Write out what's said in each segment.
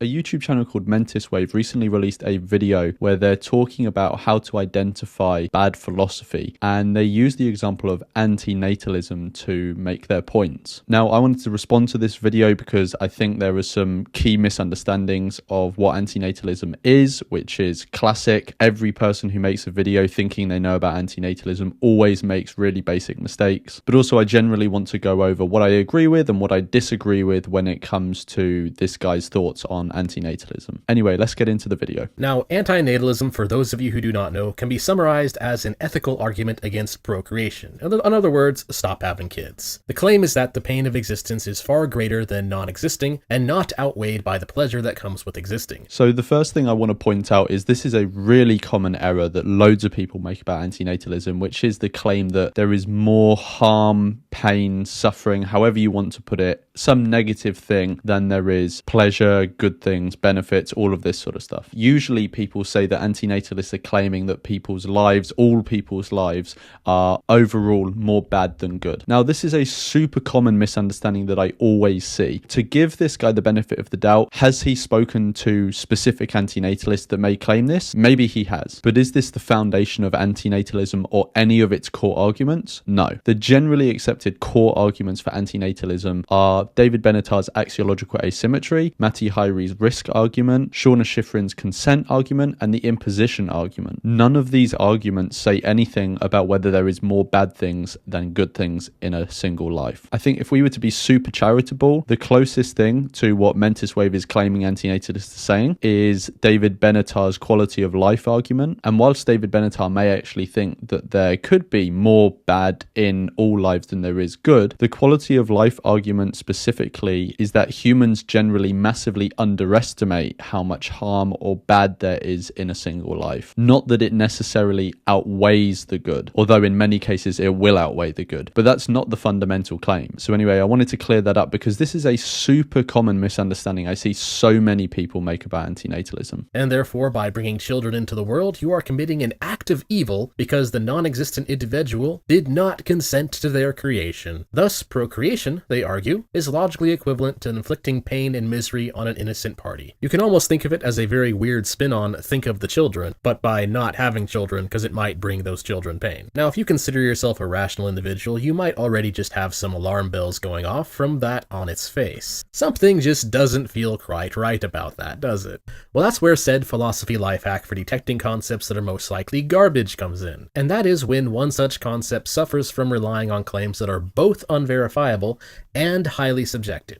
A YouTube channel called MentisWave recently released a video where they're talking about how to identify bad philosophy, and they use the example of antinatalism to make their points. Now, I wanted to respond to this video because I think there are some key misunderstandings of what antinatalism is, which is classic. Every person who makes a video thinking they know about antinatalism always makes really basic mistakes. But also, I generally want to go over what I agree with and what I disagree with when it comes to this guy's thoughts on antinatalism. Anyway, let's get into the video. Now, antinatalism, for those of you who do not know, can be summarized as an ethical argument against procreation. In other words, stop having kids. The claim is that the pain of existence is far greater than non-existing and not outweighed by the pleasure that comes with existing. So the first thing I want to point out is this is a really common error that loads of people make about antinatalism, which is the claim that there is more harm, pain, suffering, however you want to put it, some negative thing than there is pleasure, good things, benefits, all of this sort of stuff. Usually people say that antinatalists are claiming that people's lives, all people's lives, are overall more bad than good. Now, this is a super common misunderstanding that I always see. To give this guy the benefit of the doubt, has he spoken to specific antinatalists that may claim this? Maybe he has. But is this the foundation of antinatalism or any of its core arguments? No. The generally accepted core arguments for antinatalism are David Benatar's Axiological Asymmetry, Matty Hyrie's risk argument, Shauna Schifrin's consent argument, and the imposition argument. None of these arguments say anything about whether there is more bad things than good things in a single life. I think if we were to be super charitable, the closest thing to what MentisWave is claiming antinatalists are saying is David Benatar's quality of life argument. And whilst David Benatar may actually think that there could be more bad in all lives than there is good, the quality of life argument specifically is that humans generally massively underestimate how much harm or bad there is in a single life. Not that it necessarily outweighs the good, although in many cases it will outweigh the good, but that's not the fundamental claim. So anyway, I wanted to clear that up because this is a super common misunderstanding I see so many people make about antinatalism. And therefore, by bringing children into the world, you are committing an act of evil because the non-existent individual did not consent to their creation. Thus, procreation, they argue, is logically equivalent to inflicting pain and misery on an innocent party. You can almost think of it as a very weird spin on think of the children, but by not having children because it might bring those children pain. Now, if you consider yourself a rational individual, you might already just have some alarm bells going off from that on its face. Something just doesn't feel quite right about that, does it? Well, that's where said philosophy life hack for detecting concepts that are most likely garbage comes in. And that is when one such concept suffers from relying on claims that are both unverifiable and highly subjective.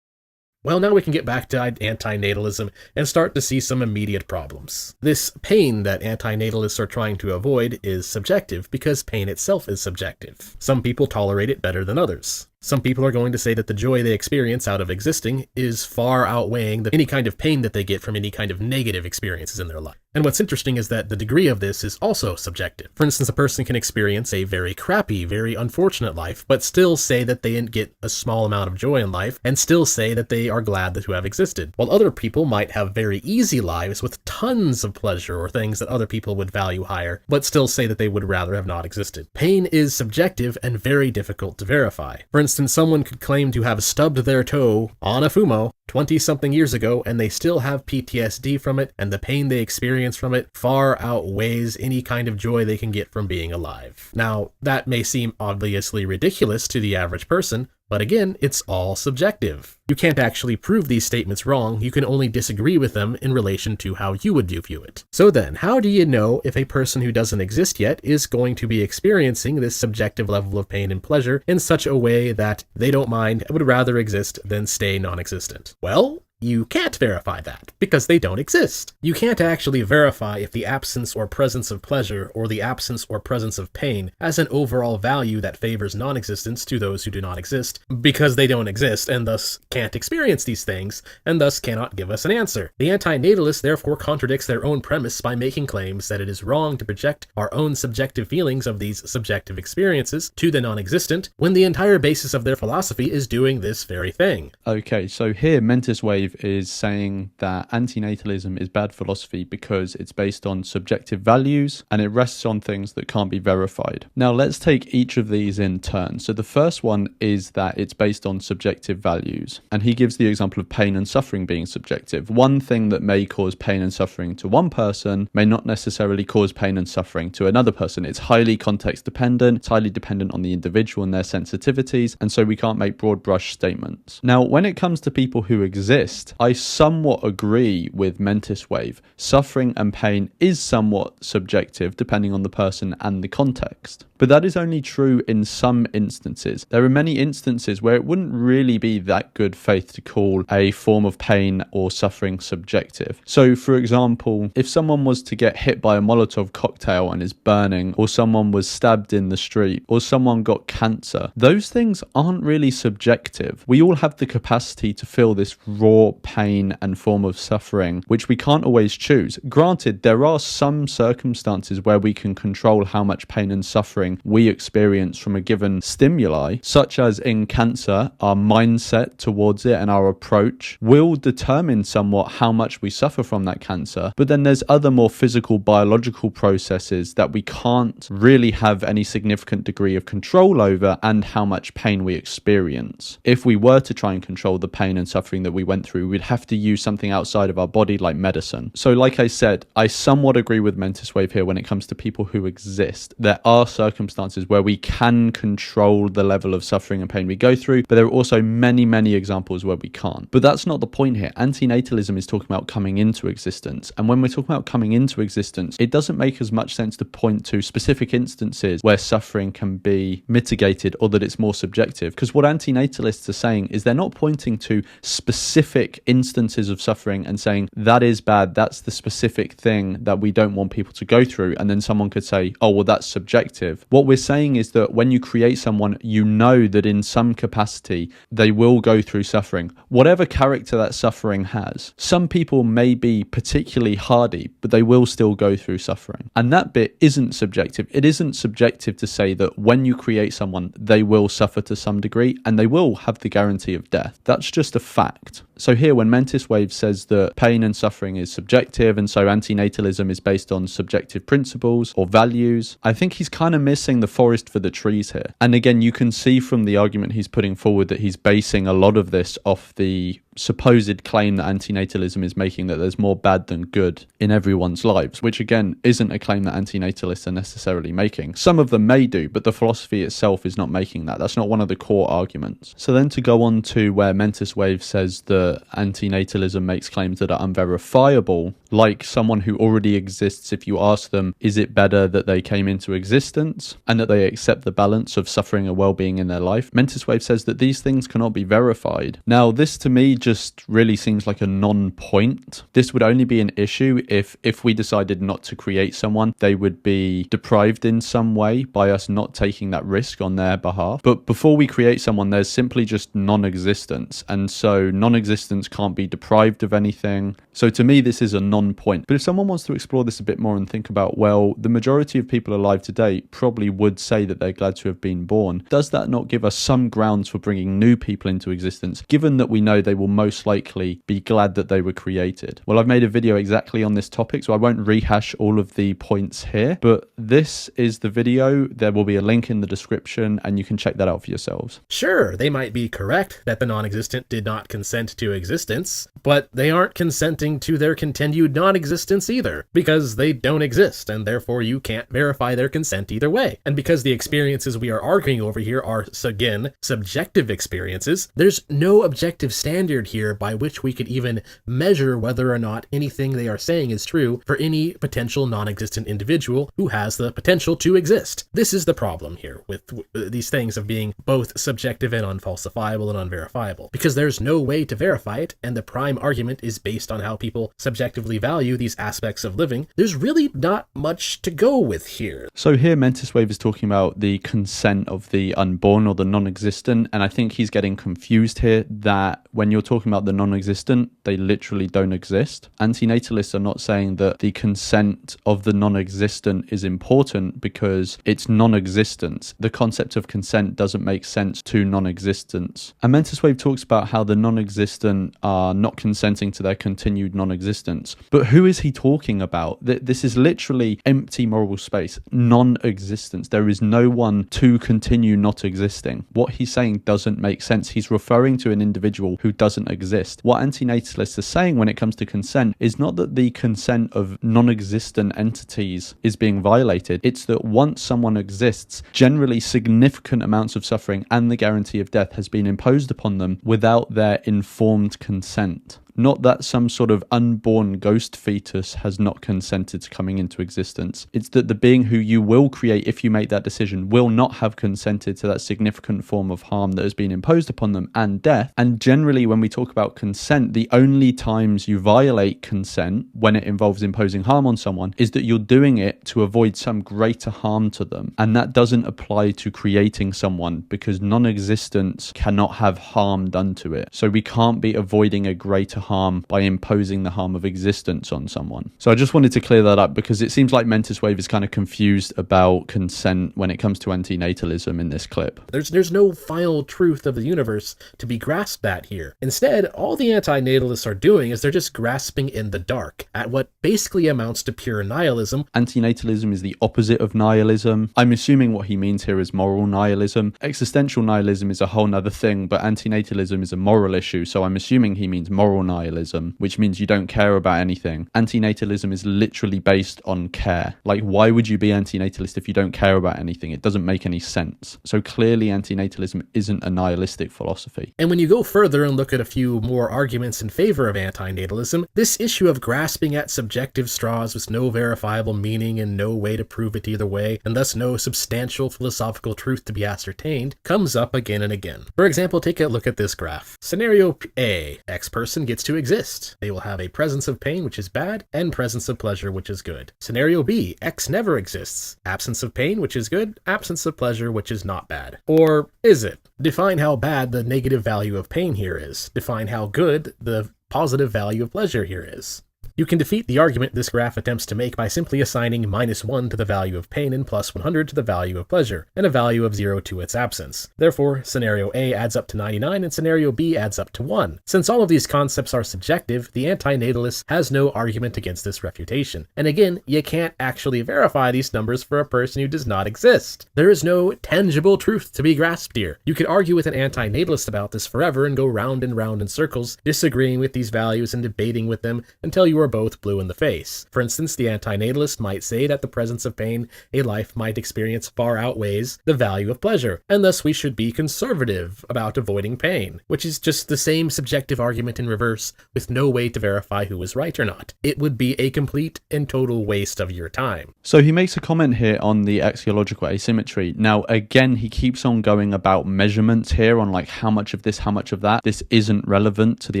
Well, now we can get back to antinatalism and start to see some immediate problems. This pain that antinatalists are trying to avoid is subjective because pain itself is subjective. Some people tolerate it better than others. Some people are going to say that the joy they experience out of existing is far outweighing any kind of pain that they get from any kind of negative experiences in their life. And what's interesting is that the degree of this is also subjective. For instance, a person can experience a very crappy, very unfortunate life, but still say that they didn't get a small amount of joy in life, and still say that they are glad to have existed. While other people might have very easy lives with tons of pleasure or things that other people would value higher, but still say that they would rather have not existed. Pain is subjective and very difficult to verify. For instance, someone could claim to have stubbed their toe on a fumo 20-something years ago, and they still have PTSD from it, and the pain they experience from it far outweighs any kind of joy they can get from being alive. Now, that may seem obviously ridiculous to the average person, but again, it's all subjective. You can't actually prove these statements wrong, you can only disagree with them in relation to how you would view it. So then, how do you know if a person who doesn't exist yet is going to be experiencing this subjective level of pain and pleasure in such a way that they don't mind and would rather exist than stay non-existent? Well, you can't verify that, because they don't exist. You can't actually verify if the absence or presence of pleasure or the absence or presence of pain has an overall value that favors non-existence to those who do not exist, because they don't exist and thus can't experience these things, and thus cannot give us an answer. The antinatalist therefore contradicts their own premise by making claims that it is wrong to project our own subjective feelings of these subjective experiences to the non-existent, when the entire basis of their philosophy is doing this very thing. Okay, so here MentisWave MentisWave is saying that antinatalism is bad philosophy because it's based on subjective values and it rests on things that can't be verified. Now let's take each of these in turn. So the first one is that it's based on subjective values, and he gives the example of pain and suffering being subjective. One thing that may cause pain and suffering to one person may not necessarily cause pain and suffering to another person. It's highly context dependent, it's highly dependent on the individual and their sensitivities, and so we can't make broad brush statements. Now when it comes to people who exist, I somewhat agree with MentisWave. Suffering and pain is somewhat subjective depending on the person and the context. But that is only true in some instances. There are many instances where it wouldn't really be that good faith to call a form of pain or suffering subjective. So for example, if someone was to get hit by a Molotov cocktail and is burning, or someone was stabbed in the street, or someone got cancer, those things aren't really subjective. We all have the capacity to feel this raw pain and form of suffering, which we can't always choose. Granted, there are some circumstances where we can control how much pain and suffering we experience from a given stimuli, such as in cancer, our mindset towards it and our approach will determine somewhat how much we suffer from that cancer. But then there's other more physical, biological processes that we can't really have any significant degree of control over, and how much pain we experience. If we were to try and control the pain and suffering that we went through, we'd have to use something outside of our body like medicine. So like I said, I somewhat agree with MentisWave here when it comes to people who exist. There are circumstances where we can control the level of suffering and pain we go through, but there are also many examples where we can't. But that's not the point here. Antinatalism is talking about coming into existence, and when we're talking about coming into existence, it doesn't make as much sense to point to specific instances where suffering can be mitigated or that it's more subjective, because what antinatalists are saying is they're not pointing to specific instances of suffering and saying that is bad, that's the specific thing that we don't want people to go through, and then someone could say, oh well, that's subjective. What we're saying is that when you create someone, you know that in some capacity they will go through suffering, whatever character that suffering has. Some people may be particularly hardy, but they will still go through suffering, and that bit isn't subjective. It isn't subjective to say that when you create someone, they will suffer to some degree and they will have the guarantee of death. That's just a fact. So here, when MentisWave says that pain and suffering is subjective and so antinatalism is based on subjective principles or values, I think he's kind of missing the forest for the trees here. And again, you can see from the argument he's putting forward that he's basing a lot of this off the supposed claim that antinatalism is making, that there's more bad than good in everyone's lives, which again isn't a claim that antinatalists are necessarily making. Some of them may do, but the philosophy itself is not making that. That's not one of the core arguments. So then to go on to where MentisWave says that antinatalism makes claims that are unverifiable, like someone who already exists, if you ask them, is it better that they came into existence and that they accept the balance of suffering and well-being in their life? MentisWave says that these things cannot be verified. Now, this to me just really seems like a non-point. This would only be an issue if we decided not to create someone, they would be deprived in some way by us not taking that risk on their behalf. But before we create someone, there's simply just non-existence, and so non-existence can't be deprived of anything. So to me, this is a non-point. But if someone wants to explore this a bit more and think about, well, the majority of people alive today probably would say that they're glad to have been born, does that not give us some grounds for bringing new people into existence, given that we know they will most likely be glad that they were created? Well, I've made a video exactly on this topic, so I won't rehash all of the points here, but this is the video. There will be a link in the description and you can check that out for yourselves. Sure, they might be correct that the non-existent did not consent to existence, but they aren't consenting to their continued non-existence either, because they don't exist, and therefore you can't verify their consent either way. And because the experiences we are arguing over here are, again, subjective experiences, there's no objective standard here by which we could even measure whether or not anything they are saying is true for any potential non-existent individual who has the potential to exist. This is the problem here with these things of being both subjective and unfalsifiable and unverifiable, because there's no way to verify it, and the prime argument is based on how people subjectively value these aspects of living. There's really not much to go with here. So here MentisWave is talking about the consent of the unborn or the non-existent, and I think he's getting confused here that when you're talking about the non-existent, they literally don't exist. Antinatalists are not saying that the consent of the non-existent is important because it's non-existence. The concept of consent doesn't make sense to non-existence. And MentisWave talks about how the non-existent are not consenting to their continued non-existence. But who is he talking about? This is literally empty moral space, non-existence. There is no one to continue not existing. What he's saying doesn't make sense. He's referring to an individual who doesn't exist. What antinatalists are saying when it comes to consent is not that the consent of non-existent entities is being violated. It's that once someone exists, generally significant amounts of suffering and the guarantee of death has been imposed upon them without their informed consent. Not that some sort of unborn ghost fetus has not consented to coming into existence. It's that the being who you will create if you make that decision will not have consented to that significant form of harm that has been imposed upon them and death. And generally, when we talk about consent, the only times you violate consent when it involves imposing harm on someone is that you're doing it to avoid some greater harm to them. And that doesn't apply to creating someone because non-existence cannot have harm done to it. So we can't be avoiding a greater harm by imposing the harm of existence on someone. So I just wanted to clear that up because it seems like MentisWave is kind of confused about consent when it comes to antinatalism in this clip. There's no final truth of the universe to be grasped at here. Instead, all the antinatalists are doing is they're just grasping in the dark at what basically amounts to pure nihilism. Antinatalism is the opposite of nihilism. I'm assuming what he means here is moral nihilism. Existential nihilism is a whole nother thing, but antinatalism is a moral issue, so I'm assuming he means moral nihilism, which means you don't care about anything. Antinatalism is literally based on care. Like, why would you be antinatalist if you don't care about anything? It doesn't make any sense. So clearly antinatalism isn't a nihilistic philosophy. And when you go further and look at a few more arguments in favor of antinatalism, this issue of grasping at subjective straws with no verifiable meaning and no way to prove it either way, and thus no substantial philosophical truth to be ascertained, comes up again and again. For example, take a look at this graph. Scenario A, X person gets to exist. They will have a presence of pain, which is bad, and presence of pleasure, which is good. Scenario B, X never exists. Absence of pain, which is good, absence of pleasure, which is not bad. Or is it? Define how bad the negative value of pain here is. Define how good the positive value of pleasure here is. You can defeat the argument this graph attempts to make by simply assigning -1 to the value of pain and +100 to the value of pleasure, and a value of 0 to its absence. Therefore, scenario A adds up to 99 and scenario B adds up to 1. Since all of these concepts are subjective, the antinatalist has no argument against this refutation. And again, you can't actually verify these numbers for a person who does not exist. There is no tangible truth to be grasped here. You could argue with an antinatalist about this forever and go round and round in circles, disagreeing with these values and debating with them until you are both blue in the face. For instance, the antinatalist might say that the presence of pain a life might experience far outweighs the value of pleasure, and thus we should be conservative about avoiding pain, which is just the same subjective argument in reverse with no way to verify who is right or not. It would be a complete and total waste of your time. So he makes a comment here on the axiological asymmetry. Now, again, he keeps on going about measurements here on like how much of this, how much of that. This isn't relevant to the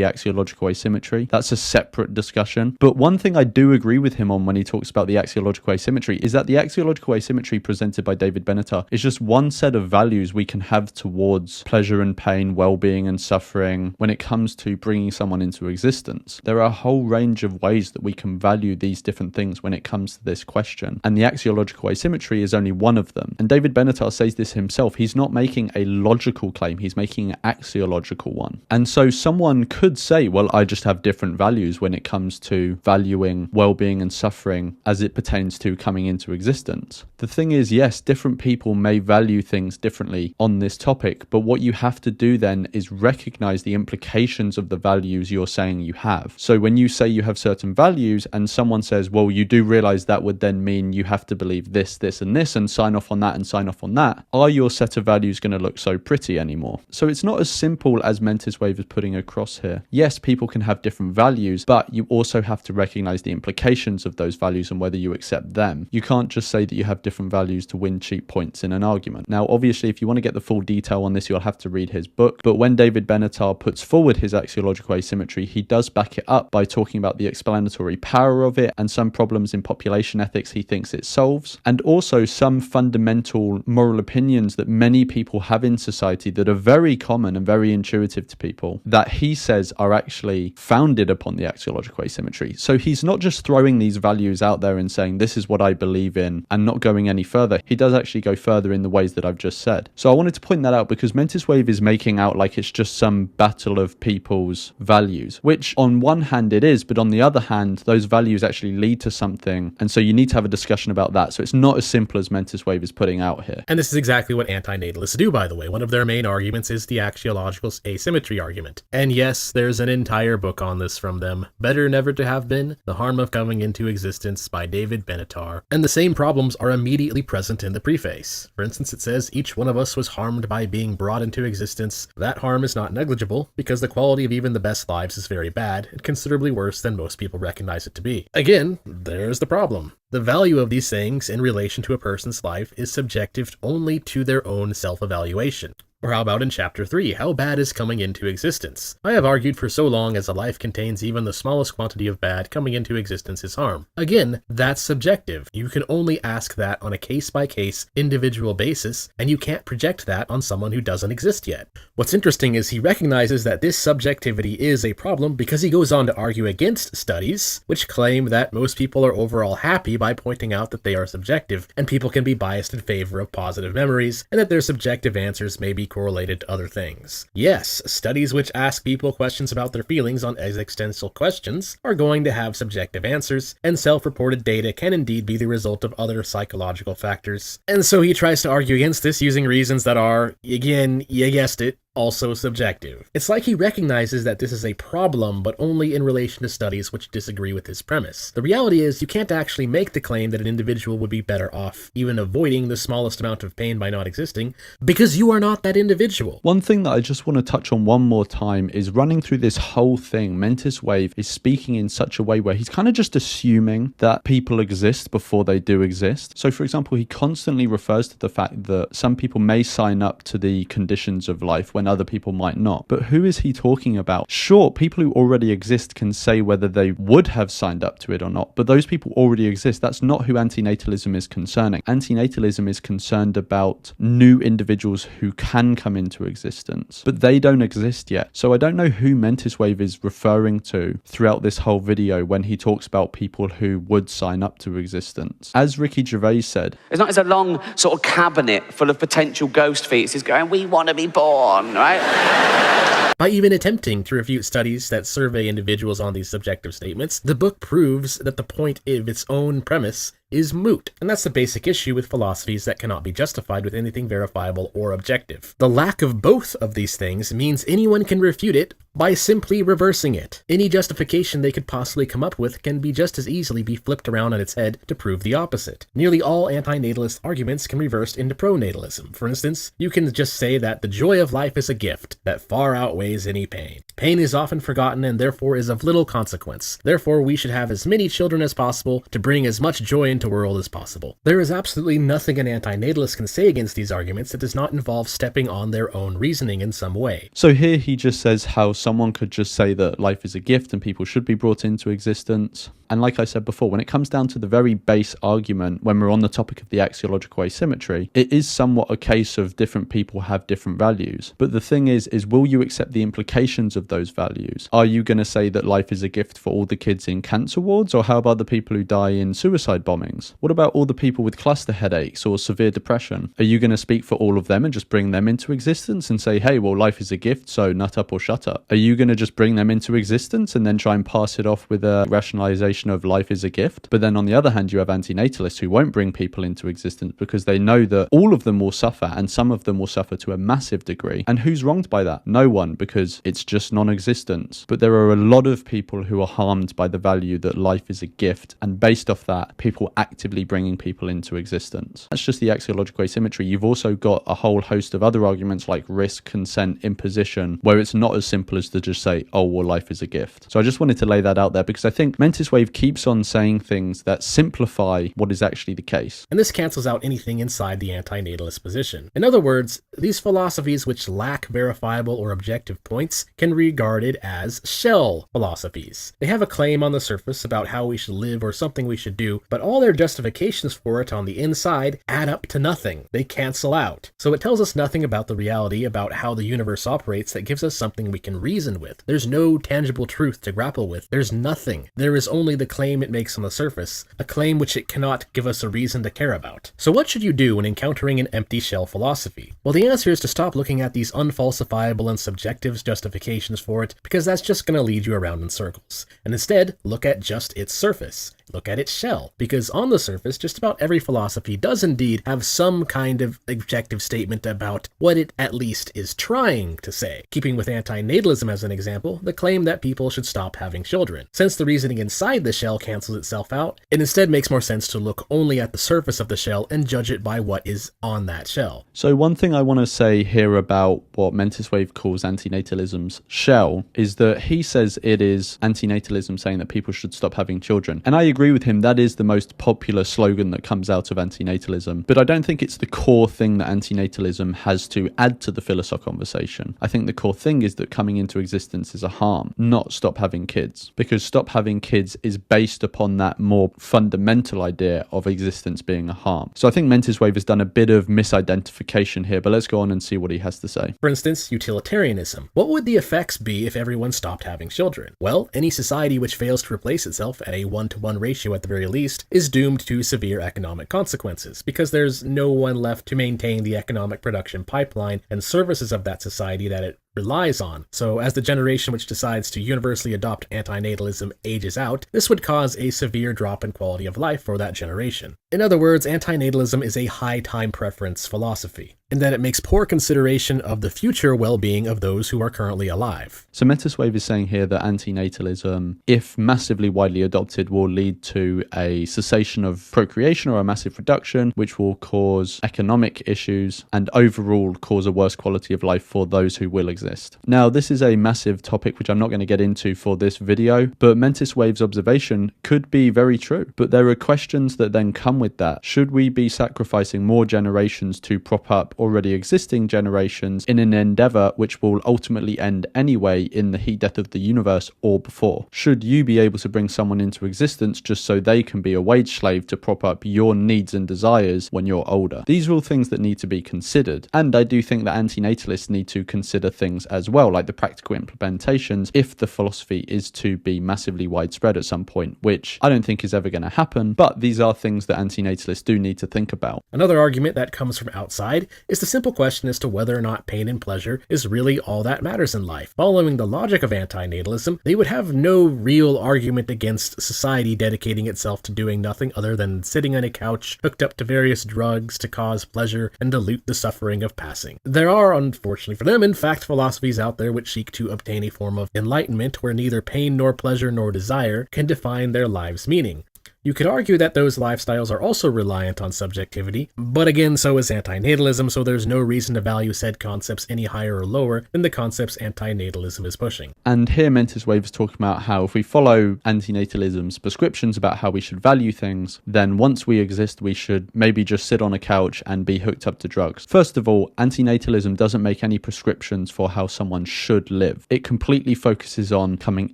axiological asymmetry. That's a separate discussion. But one thing I do agree with him on when he talks about the axiological asymmetry is that the axiological asymmetry presented by David Benatar is just one set of values we can have towards pleasure and pain, well-being and suffering when it comes to bringing someone into existence. There are a whole range of ways that we can value these different things when it comes to this question, and the axiological asymmetry is only one of them. And David Benatar says this himself. He's not making a logical claim, he's making an axiological one. And so someone could say, well, I just have different values when it comes to valuing well-being and suffering as it pertains to coming into existence. The thing is, yes, different people may value things differently on this topic, but what you have to do then is recognize the implications of the values you're saying you have. So when you say you have certain values and someone says, well, you do realize that would then mean you have to believe this, this, and this, and sign off on that and sign off on that, are your set of values going to look so pretty anymore? So it's not as simple as MentisWave is putting across here. Yes, people can have different values, but you also have to recognize the implications of those values and whether you accept them. You can't just say that you have different values to win cheap points in an argument. Now, obviously, if you want to get the full detail on this, you'll have to read his book. But when David Benatar puts forward his axiological asymmetry, he does back it up by talking about the explanatory power of it and some problems in population ethics he thinks it solves, and also some fundamental moral opinions that many people have in society that are very common and very intuitive to people that he says are actually founded upon the axiological asymmetry. So he's not just throwing these values out there and saying, this is what I believe in, and not going any further. He does actually go further in the ways that I've just said. So I wanted to point that out because MentisWave is making out like it's just some battle of people's values, which on one hand it is, but on the other hand, those values actually lead to something. And so you need to have a discussion about that. So it's not as simple as MentisWave is putting out here. And this is exactly what antinatalists do, by the way. One of their main arguments is the axiological asymmetry argument. And yes, there's an entire book on this from them. Better Never to Have Been, The Harm of Coming into Existence by David Benatar. And the same problems are immediately present in the preface. For instance, it says, each one of us was harmed by being brought into existence. That harm is not negligible, because the quality of even the best lives is very bad, and considerably worse than most people recognize it to be. Again, there's the problem. The value of these things in relation to a person's life is subjective only to their own self-evaluation. Or how about in Chapter 3, how bad is coming into existence? I have argued for so long as a life contains even the smallest quantity of bad, coming into existence is harm. Again, that's subjective. You can only ask that on a case-by-case, individual basis, and you can't project that on someone who doesn't exist yet. What's interesting is he recognizes that this subjectivity is a problem because he goes on to argue against studies, which claim that most people are overall happy by pointing out that they are subjective, and people can be biased in favor of positive memories, and that their subjective answers may be correlated to other things. Yes, studies which ask people questions about their feelings on existential questions are going to have subjective answers, and self-reported data can indeed be the result of other psychological factors. And so he tries to argue against this using reasons that are, again, you guessed it, also subjective. It's like he recognizes that this is a problem, but only in relation to studies which disagree with his premise. The reality is, you can't actually make the claim that an individual would be better off even avoiding the smallest amount of pain by not existing, because you are not that individual. One thing that I just want to touch on one more time is running through this whole thing, MentisWave is speaking in such a way where he's kind of just assuming that people exist before they do exist. So for example, he constantly refers to the fact that some people may sign up to the conditions of life when other people might not. But who is he talking about? Sure, people who already exist can say whether they would have signed up to it or not, but those people already exist. That's not who antinatalism is concerning. Antinatalism is concerned about new individuals who can come into existence, but they don't exist yet. So I don't know who MentisWave is referring to throughout this whole video when he talks about people who would sign up to existence. As Ricky Gervais said, it's not as a long sort of cabinet full of potential ghost fetuses going, we want to be born, right? By even attempting to refute studies that survey individuals on these subjective statements, the book proves that the point of its own premise is moot. And that's the basic issue with philosophies that cannot be justified with anything verifiable or objective. The lack of both of these things means anyone can refute it by simply reversing it. Any justification they could possibly come up with can be just as easily be flipped around on its head to prove the opposite. Nearly all antinatalist arguments can be reversed into pronatalism. For instance, you can just say that the joy of life is a gift that far outweighs any pain. Pain is often forgotten and therefore is of little consequence. Therefore, we should have as many children as possible to bring as much joy into the world as possible. There is absolutely nothing an antinatalist can say against these arguments that does not involve stepping on their own reasoning in some way. So here he just says how someone could just say that life is a gift and people should be brought into existence. And like I said before, when it comes down to the very base argument, when we're on the topic of the axiological asymmetry, it is somewhat a case of different people have different values. But the thing is will you accept the implications of those values? Are you going to say that life is a gift for all the kids in cancer wards? Or how about the people who die in suicide bombings? What about all the people with cluster headaches or severe depression? Are you going to speak for all of them and just bring them into existence and say, hey, well, life is a gift, so nut up or shut up? Are you going to just bring them into existence and then try and pass it off with a rationalization of life is a gift? But then on the other hand, you have antinatalists who won't bring people into existence because they know that all of them will suffer and some of them will suffer to a massive degree. And who's wronged by that? No one, because it's just non-existence. But there are a lot of people who are harmed by the value that life is a gift, and based off that, people actively bringing people into existence. That's just the axiological asymmetry. You've also got a whole host of other arguments like risk, consent, imposition, where it's not as simple as to just say, oh, well, life is a gift. So I just wanted to lay that out there because I think MentisWave keeps on saying things that simplify what is actually the case. And this cancels out anything inside the antinatalist position. In other words, these philosophies which lack verifiable or objective points can be regarded as shell philosophies. They have a claim on the surface about how we should live or something we should do, but all their justifications for it on the inside add up to nothing. They cancel out. So it tells us nothing about the reality about how the universe operates that gives us something we can reason with. There's no tangible truth to grapple with. There's nothing. There is only the claim it makes on the surface, a claim which it cannot give us a reason to care about. So what should you do when encountering an empty shell philosophy? Well, the answer is to stop looking at these unfalsifiable and subjective justifications for it, because that's just going to lead you around in circles. And instead, look at just its surface. Look at its shell, because on the surface, just about every philosophy does indeed have some kind of objective statement about what it at least is trying to say. Keeping with antinatalism as an example, the claim that people should stop having children. Since the reasoning inside the shell cancels itself out, it instead makes more sense to look only at the surface of the shell and judge it by what is on that shell. So one thing I want to say here about what MentisWave calls antinatalism's shell is that he says it is antinatalism saying that people should stop having children. And I agree with him, that is the most popular slogan that comes out of antinatalism. But I don't think it's the core thing that antinatalism has to add to the philosophical conversation. I think the core thing is that coming into existence is a harm, not stop having kids. Because stop having kids is based upon that more fundamental idea of existence being a harm. So I think MentisWave has done a bit of misidentification here, but let's go on and see what he has to say. For instance, utilitarianism. What would the effects be if everyone stopped having children? Well, any society which fails to replace itself at a 1-to-1 ratio at the very least is doomed to severe economic consequences, because there's no one left to maintain the economic production pipeline and services of that society that it relies on. So as the generation which decides to universally adopt antinatalism ages out, this would cause a severe drop in quality of life for that generation. In other words, antinatalism is a high time preference philosophy, in that it makes poor consideration of the future well-being of those who are currently alive. So MentisWave is saying here that antinatalism, if massively widely adopted, will lead to a cessation of procreation or a massive reduction, which will cause economic issues and overall cause a worse quality of life for those who will exist. Now, this is a massive topic which I'm not going to get into for this video, but MentisWave's observation could be very true. But there are questions that then come with that. Should we be sacrificing more generations to prop up already existing generations in an endeavor which will ultimately end anyway in the heat death of the universe or before? Should you be able to bring someone into existence just so they can be a wage slave to prop up your needs and desires when you're older? These are all things that need to be considered. And I do think that antinatalists need to consider things as well, like the practical implementations, if the philosophy is to be massively widespread at some point, which I don't think is ever going to happen, but these are things that antinatalists do need to think about. Another argument that comes from outside is the simple question as to whether or not pain and pleasure is really all that matters in life. Following the logic of antinatalism, they would have no real argument against society dedicating itself to doing nothing other than sitting on a couch, hooked up to various drugs to cause pleasure and dilute the suffering of passing. There are, unfortunately for them, in fact, philosophies out there which seek to obtain a form of enlightenment where neither pain nor pleasure nor desire can define their lives' meaning. You could argue that those lifestyles are also reliant on subjectivity, but again, so is antinatalism, so there's no reason to value said concepts any higher or lower than the concepts antinatalism is pushing. And here MentisWave is talking about how if we follow antinatalism's prescriptions about how we should value things, then once we exist, we should maybe just sit on a couch and be hooked up to drugs. First of all, antinatalism doesn't make any prescriptions for how someone should live. It completely focuses on coming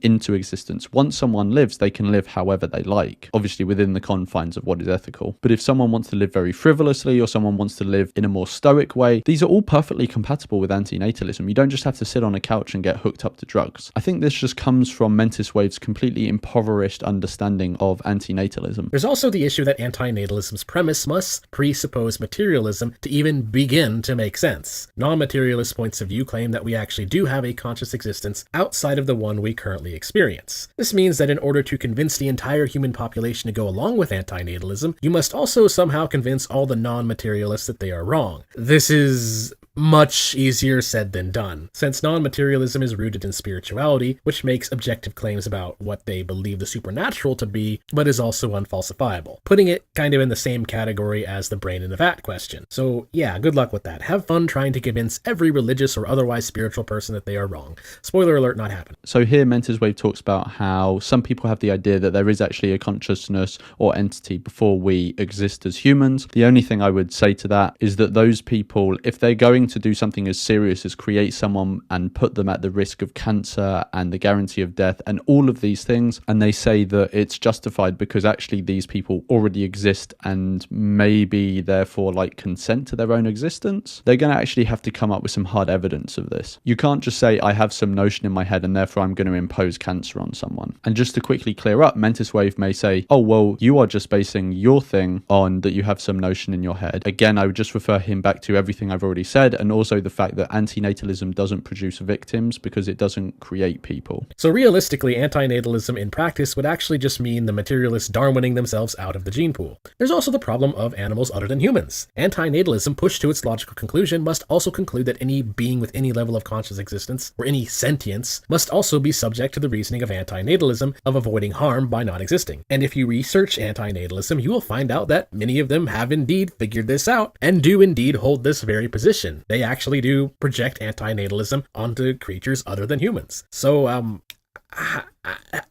into existence. Once someone lives, they can live however they like. Obviously, within the confines of what is ethical. But if someone wants to live very frivolously or someone wants to live in a more stoic way, these are all perfectly compatible with antinatalism. You don't just have to sit on a couch and get hooked up to drugs. I think this just comes from MentisWave's completely impoverished understanding of antinatalism. There's also the issue that antinatalism's premise must presuppose materialism to even begin to make sense. Non-materialist points of view claim that we actually do have a conscious existence outside of the one we currently experience. This means that in order to convince the entire human population to go along with antinatalism, you must also somehow convince all the non-materialists that they are wrong. This is much easier said than done, since non-materialism is rooted in spirituality, which makes objective claims about what they believe the supernatural to be, but is also unfalsifiable, putting it kind of in the same category as the brain in the vat question. So yeah, good luck with that. Have fun trying to convince every religious or otherwise spiritual person that they are wrong. Spoiler alert, not happening. So here MentisWave talks about how some people have the idea that there is actually a consciousness or entity before we exist as humans. The only thing I would say to that is that those people, if they're going to do something as serious as create someone and put them at the risk of cancer and the guarantee of death and all of these things, and they say that it's justified because actually these people already exist and maybe therefore like consent to their own existence, they're going to actually have to come up with some hard evidence of this. You can't just say, I have some notion in my head and therefore I'm going to impose cancer on someone. And just to quickly clear up, MentisWave may say, oh, well, you are just basing your thing on that you have some notion in your head. Again, I would just refer him back to everything I've already said, and also the fact that antinatalism doesn't produce victims because it doesn't create people. So realistically, antinatalism in practice would actually just mean the materialists Darwining themselves out of the gene pool. There's also the problem of animals other than humans. Antinatalism, pushed to its logical conclusion, must also conclude that any being with any level of conscious existence, or any sentience, must also be subject to the reasoning of antinatalism of avoiding harm by not existing. And if you research antinatalism, you will find out that many of them have indeed figured this out, and do indeed hold this very position. They actually do project antinatalism onto creatures other than humans. So,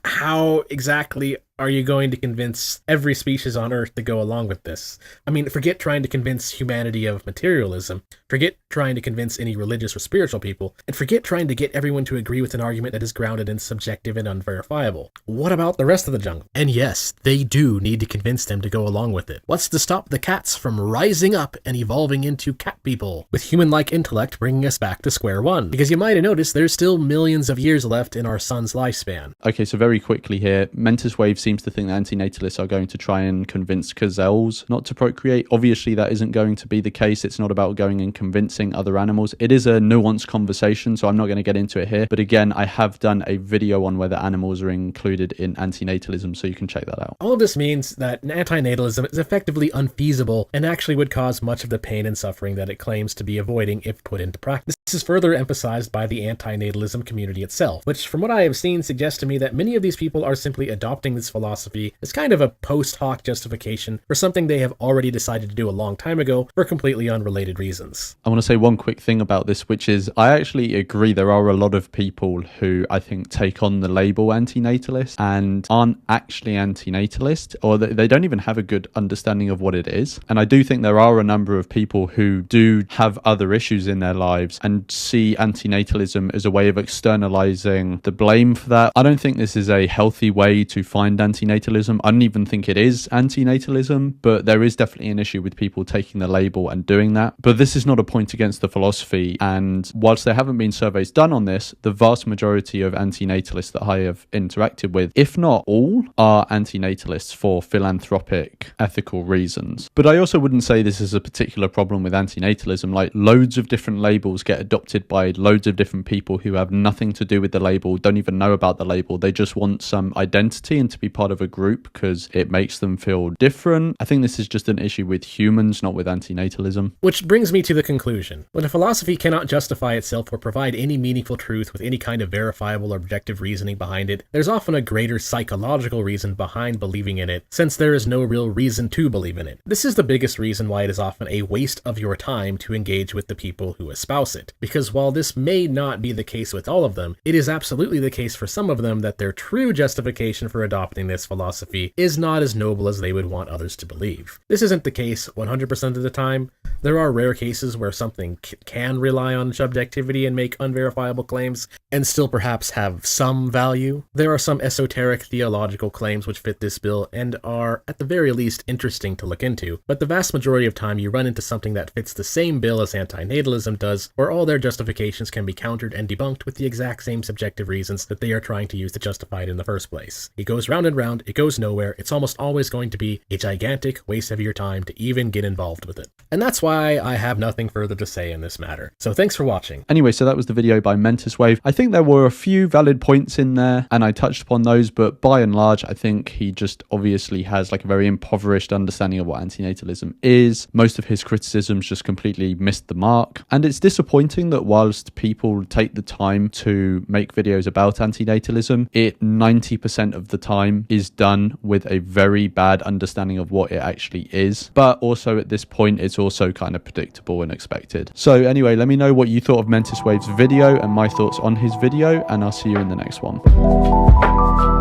how exactly are you going to convince every species on Earth to go along with this? I mean, forget trying to convince humanity of materialism, forget trying to convince any religious or spiritual people, and forget trying to get everyone to agree with an argument that is grounded in subjective and unverifiable. What about the rest of the jungle? And yes, they do need to convince them to go along with it. What's to stop the cats from rising up and evolving into cat people, with human-like intellect bringing us back to square one? Because you might have noticed there's still millions of years left in our sun's lifespan. Okay, so very quickly here, MentisWave seems to think that antinatalists are going to try and convince gazelles not to procreate. Obviously, that isn't going to be the case. It's not about going and convincing other animals. It is a nuanced conversation, so I'm not going to get into it here. But again, I have done a video on whether animals are included in antinatalism, so you can check that out. All of this means that antinatalism is effectively unfeasible and actually would cause much of the pain and suffering that it claims to be avoiding if put into practice. This is further emphasized by the antinatalism community itself, which from what I have seen suggests to me that many of these people are simply adopting this philosophy as kind of a post hoc justification for something they have already decided to do a long time ago for completely unrelated reasons. I want to say one quick thing about this, which is I actually agree there are a lot of people who I think take on the label antinatalist and aren't actually antinatalist, or they don't even have a good understanding of what it is. And I do think there are a number of people who do have other issues in their lives and see antinatalism as a way of externalizing the blame for that. I don't think this is a healthy way to find antinatalism. I don't even think it is antinatalism, but there is definitely an issue with people taking the label and doing that. But this is not a point against the philosophy, and whilst there haven't been surveys done on this, the vast majority of antinatalists that I have interacted with, if not all, are antinatalists for philanthropic, ethical reasons. But I also wouldn't say this is a particular problem with antinatalism. Like, loads of different labels get adopted by loads of different people who have nothing to do with the label, don't even know about the label. They just want some identity and to be part of a group because it makes them feel different. I think this is just an issue with humans, not with antinatalism. Which brings me to the conclusion. When a philosophy cannot justify itself or provide any meaningful truth with any kind of verifiable or objective reasoning behind it, there's often a greater psychological reason behind believing in it, since there is no real reason to believe in it. This is the biggest reason why it is often a waste of your time to engage with the people who espouse it. Because while this may not be the case with all of them, it is absolutely the case for some of them that their true justification for adopting this philosophy is not as noble as they would want others to believe. This isn't the case 100% of the time. There are rare cases where something can rely on subjectivity and make unverifiable claims and still perhaps have some value. There are some esoteric theological claims which fit this bill and are, at the very least, interesting to look into, but the vast majority of time you run into something that fits the same bill as antinatalism does, where all their justifications can be countered and debunked with the exact same subjective reasons that they are trying to use to justify it in the first place. It goes round and round, it goes nowhere, it's almost always going to be a gigantic waste of your time to even get involved with it. And that's why I have nothing further to say in this matter. So thanks for watching. Anyway, so that was the video by MentisWave. I think there were a few valid points in there, and I touched upon those, but by and large, I think he just obviously has like a very impoverished understanding of what antinatalism is. Most of his criticisms just completely missed the mark, and it's disappointing that whilst people take the time to make videos about antinatalism, it 90% of the time is done with a very bad understanding of what it actually is. But also at this point, it's also kind of predictable and expected. So anyway, let me know what you thought of MentisWave's video and my thoughts on his video, and I'll see you in the next one.